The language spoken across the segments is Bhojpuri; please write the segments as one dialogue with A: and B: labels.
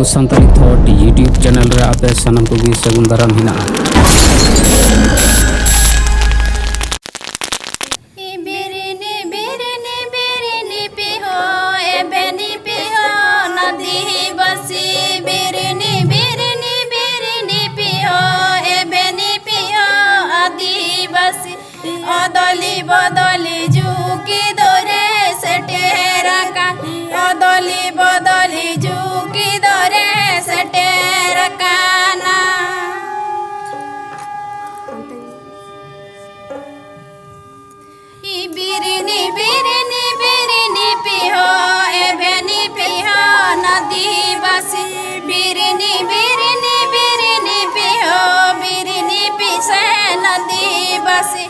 A: ᱟᱵᱚ ᱥᱟᱱᱛᱟᱲᱤ ᱛᱷᱚᱴ यूट्यूब चैनल रे आपे सानम को भी सगुन दाराम हिना
B: अदली बदली झुकी दरे सटेरा का अदली बदली झुकी दरे सटेरा काना बिरनी बिरनी बिरनी पिहो एबेनी पिहो नदी बसी बिरनी बिरनी बिरनी पिहो बिरनी पिसे नदी बसी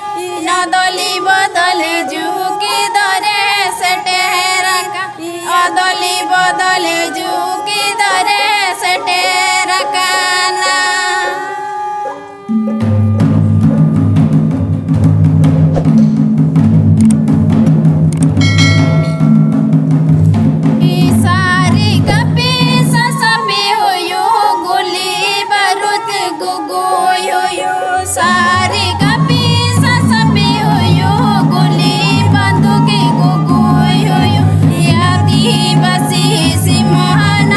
B: नदली बदली झुकी दरे सटेरा का अदली बदली झुकी दरे सटेरा काना सारी कपी ससपी हुयो गोली बंदूकी गुगुई हुयो यादी बसी सिमहन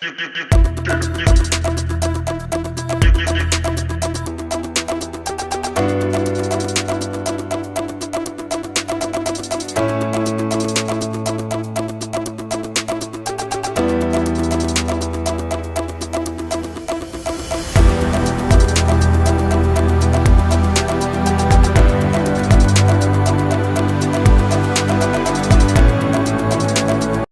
C: you